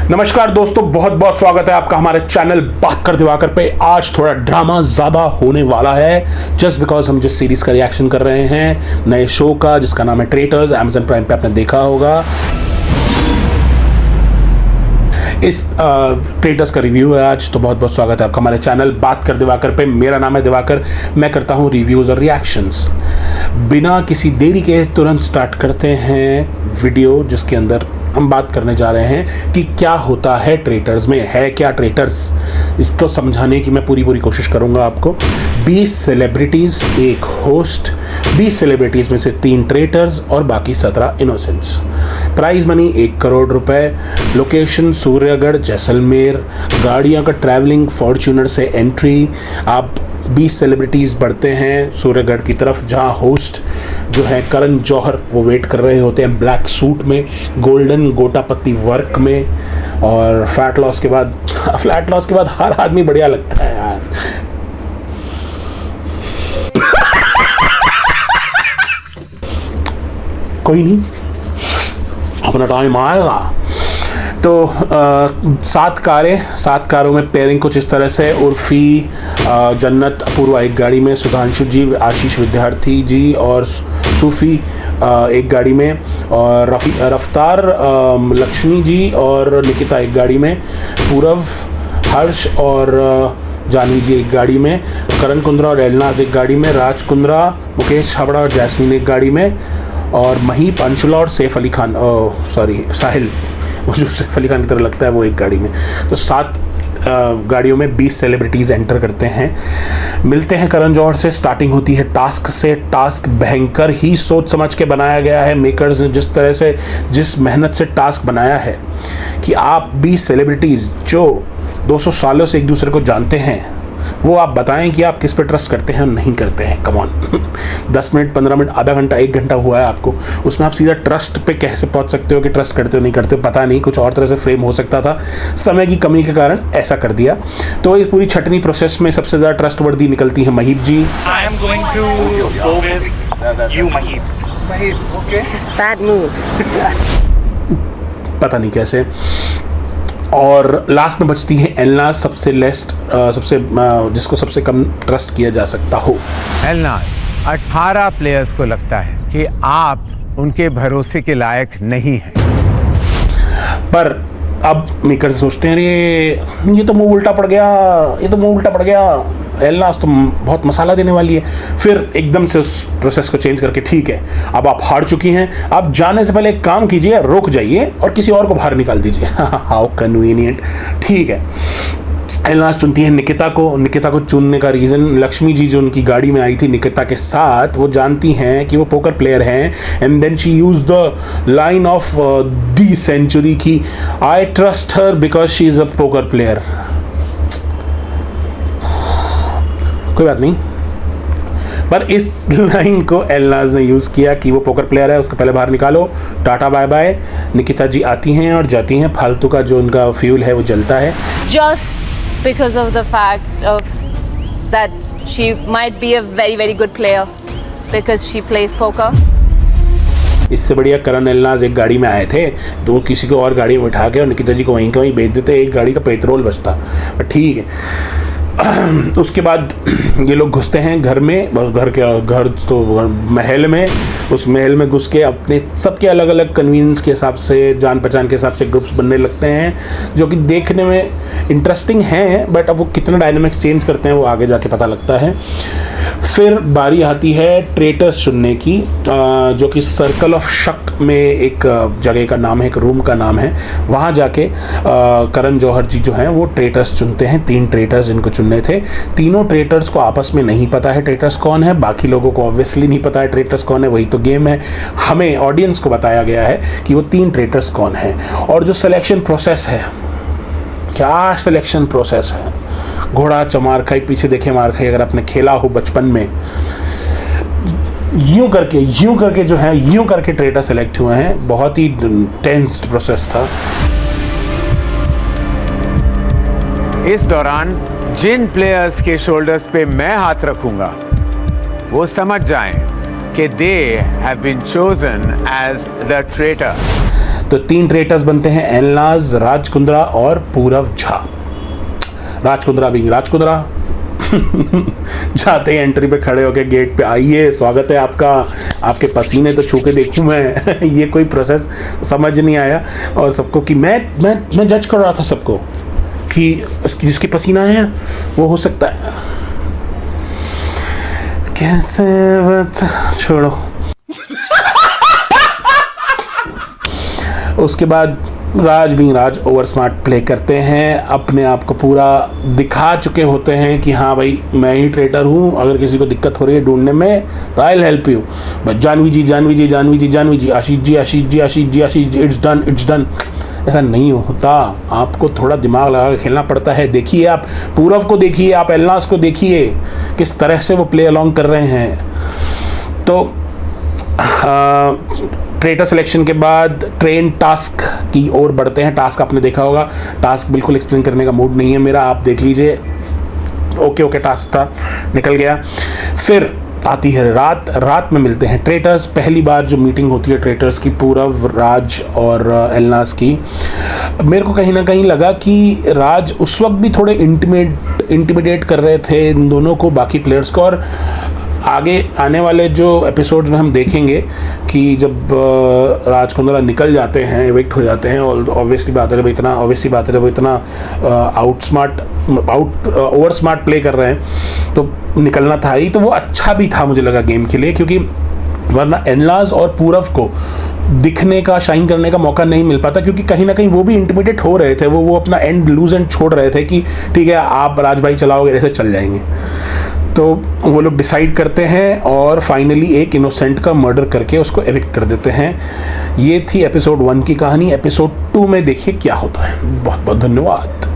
नमस्कार दोस्तों, बहुत बहुत स्वागत है आपका हमारे चैनल बात कर दिवाकर पे। आज थोड़ा ड्रामा ज़्यादा होने वाला है जस्ट बिकॉज हम जिस सीरीज़ का रिएक्शन कर रहे हैं नए शो का जिसका नाम है ट्रेटर्स, अमेजन प्राइम पे आपने देखा होगा। इस ट्रेटर्स का रिव्यू है आज, तो बहुत बहुत स्वागत है आपका हमारे चैनल बात कर दिवाकर पे। मेरा नाम है दिवाकर, मैं करता हूँ रिव्यूज़ और रिएक्शंस। बिना किसी देरी के तुरंत स्टार्ट करते हैं वीडियो, जिसके अंदर हम बात करने जा रहे हैं कि क्या होता है ट्रेटर्स में। है क्या ट्रेटर्स, इसको समझाने की मैं पूरी कोशिश करूंगा आपको। 20 सेलिब्रिटीज़, एक होस्ट, 20 सेलिब्रिटीज़ में से 3 ट्रेटर्स और बाकी 17 इनोसेंट्स। प्राइज़ मनी 1 करोड़ रुपए। लोकेशन सूर्यगढ़ जैसलमेर। गाड़ियों का ट्रैवलिंग फॉर्च्यूनर से एंट्री। आप 20 सेलिब्रिटीज़ बढ़ते हैं सूर्यगढ़ की तरफ, जहां होस्ट जो है करण जौहर वो वेट कर रहे होते हैं ब्लैक सूट में, गोल्डन गोटापत्ती वर्क में। और फैट लॉस के बाद हर आदमी बढ़िया लगता है यार। कोई नहीं, अपना टाइम आएगा। तो 7 कारों में पेयरिंग कुछ इस तरह से। उर्फी, जन्नत अपूर्वा एक गाड़ी में, सुधांशु जी, आशीष विद्यार्थी जी और सूफी एक गाड़ी में, और रफ्तार लक्ष्मी जी और निकिता एक गाड़ी में, पूरव, हर्ष और जानवी जी एक गाड़ी में, करण कुंद्रा और एलनाज एक गाड़ी में, राज कुंद्रा, मुकेश छाबड़ा और जैस्मीन एक गाड़ी में, और महीप, अंशुला और सैफ अली खान, साहिल, वो जो सैफ अली खान की तरह लगता है, वो एक गाड़ी में। तो 7 गाड़ियों में 20 सेलिब्रिटीज़ एंटर करते हैं। मिलते हैं करण जौहर से। स्टार्टिंग होती है टास्क से। टास्क भयंकर ही सोच समझ के बनाया गया है। मेकर्स ने जिस मेहनत से टास्क बनाया है कि आप 20 सेलिब्रिटीज़ जो 200 सालों से एक दूसरे को जानते हैं, वो आप बताएं कि आप किस पे ट्रस्ट करते हैं और नहीं करते हैं। कम ऑन 10 मिनट, 15 मिनट, आधा घंटा, 1 घंटा हुआ है आपको, उसमें आप सीधा ट्रस्ट पे कैसे पहुंच सकते हो कि ट्रस्ट करते हो नहीं करते हो। पता नहीं, कुछ और तरह से फ्रेम हो सकता था, समय की कमी के कारण ऐसा कर दिया। तो इस पूरी छटनी प्रोसेस में सबसे ज़्यादा ट्रस्टवर्दी निकलती है महीप जी। I am going to go with you, Mahip. Mahip, okay. Bad move. पता नहीं कैसे। और लास्ट में बचती है एलनाज, जिसको सबसे कम ट्रस्ट किया जा सकता हो। एलनाज 18 प्लेयर्स को लगता है कि आप उनके भरोसे के लायक नहीं हैं। पर अब मेकर सोचते हैं ये तो मुंह उल्टा पड़ गया, एलनाज तो बहुत मसाला देने वाली है। फिर एकदम से उस प्रोसेस को चेंज करके, ठीक है अब आप हार चुकी हैं, आप जाने से पहले एक काम कीजिए, रुक जाइए और किसी और को बाहर निकाल दीजिए। How convenient. ठीक है, एलनाज चुनती है निकिता को चुनने का रीज़न, लक्ष्मी जी जो उनकी गाड़ी में आई थी निकिता के साथ, वो जानती हैं कि वो पोकर प्लेयर हैं। And then she use the line of the century की I trust her because she is a poker player. कोई बात नहीं, पर इस लाइन को एलनाज ने यूज़ किया कि वो पोकर प्लेयर है, उसको पहले बाहर निकालो, टाटा बाय बाय। निकिता जी आती हैं और जाती हैं, फालतू का जो उनका फ्यूल है वो जलता है। Just because of the fact of that she might be a very, very good player because she plays poker. इससे बढ़िया करण एलनाज एक गाड़ी में आए थे, तो वो किसी को और गाड़ी में उठा के और निकिता जी को वहीं का वहीं भेज देते, एक गाड़ी का पेट्रोल बचता। पर ठीक है। उसके बाद ये लोग घुसते हैं घर में, घर तो महल में। उस महल में घुस के अपने सबके अलग अलग कन्वीनियंस के हिसाब से, जान पहचान के हिसाब से ग्रुप्स बनने लगते हैं, जो कि देखने में इंटरेस्टिंग हैं। बट अब वो कितना डायनामिक्स चेंज करते हैं वो आगे जाके पता लगता है। फिर बारी आती है ट्रेटर्स चुनने की, जो कि सर्कल ऑफ शक में एक जगह का नाम है, एक रूम का नाम है। वहाँ जाके करण जौहर जी जो हैं वो ट्रेटर्स चुनते हैं। 3 ट्रेटर्स जिनको चुनने थे। तीनों ट्रेटर्स को आपस में नहीं पता है ट्रेटर्स कौन है, बाकी लोगों को ऑब्वियसली नहीं पता है ट्रेटर्स कौन है, वही तो गेम है। हमें ऑडियंस को बताया गया है कि वो 3 ट्रेटर्स कौन है। और जो सिलेक्शन प्रोसेस है, क्या सिलेक्शन प्रोसेस है, घोड़ा चमार खाई पीछे देखे मार खाई। अगर आपने खेला हो बचपन में, यूं करके ट्रेटर सेलेक्ट हुए हैं। बहुत ही टेंस्ड प्रोसेस था। इस दौरान जिन प्लेयर्स के शोल्डर्स पे मैं हाथ रखूंगा वो समझ जाएं कि they have been chosen as the traitor. तो 3 ट्रेटर्स बनते हैं, एलनाज, राज कुंद्रा और पूरव झा। राज कुंद्रा भी राज कुंद्रा जाते ही एंट्री पे खड़े होके गेट पे, आइए स्वागत है आपका, आपके पसीने तो छू के देखूं मैं। ये कोई प्रोसेस समझ नहीं आया और सबको कि मैं जज कर रहा था सबको कि जिसके पसीना है वो हो सकता है कैसे, छोड़ो। उसके बाद राज ओवर स्मार्ट प्ले करते हैं, अपने आप को पूरा दिखा चुके होते हैं कि हाँ भाई मैं ही ट्रेटर हूँ, अगर किसी को दिक्कत हो रही है ढूंढने में तो I will help you. But Janvi ji, Ashish ji, it's done. ऐसा नहीं होता, आपको थोड़ा दिमाग लगा के खेलना पड़ता है। देखिए आप पूरव को देखिए, आप एलनास को देखिए किस तरह से वो प्ले अलॉन्ग कर रहे हैं। तो ट्रेटर सिलेक्शन के बाद ट्रेन टास्क की ओर बढ़ते हैं। टास्क आपने देखा होगा, टास्क बिल्कुल एक्सप्लेन करने का मूड नहीं है मेरा, आप देख लीजिए। ओके टास्क था, निकल गया। फिर आती है रात में मिलते हैं ट्रेटर्स। पहली बार जो मीटिंग होती है ट्रेटर्स की, पूरव, राज और एलनास की, मेरे को कहीं ना कहीं लगा कि राज उस वक्त भी थोड़े इंटिमिडेट कर रहे थे इन दोनों को, बाकी प्लेयर्स को। और आगे आने वाले जो एपिसोड्स में हम देखेंगे कि जब राज कुंद्रा निकल जाते हैं, एविक्ट हो जाते हैं, और ऑब्वियसली बात है वो इतना ओवर स्मार्ट प्ले कर रहे हैं तो निकलना था ही। तो वो अच्छा भी था मुझे लगा गेम के लिए, क्योंकि वरना एनलाज और पूरव को दिखने का, शाइन करने का मौका नहीं मिल पाता, क्योंकि कहीं ना कहीं वो भी इंटिमिडेट हो रहे थे। वो अपना लूज एंड छोड़ रहे थे कि ठीक है आप राज भाई चलाओगे, ऐसे चल जाएंगे। तो वो लोग डिसाइड करते हैं और फाइनली एक इनोसेंट का मर्डर करके उसको एविक्ट कर देते हैं। ये थी एपिसोड 1 की कहानी। एपिसोड 2 में देखिए क्या होता है। बहुत बहुत धन्यवाद।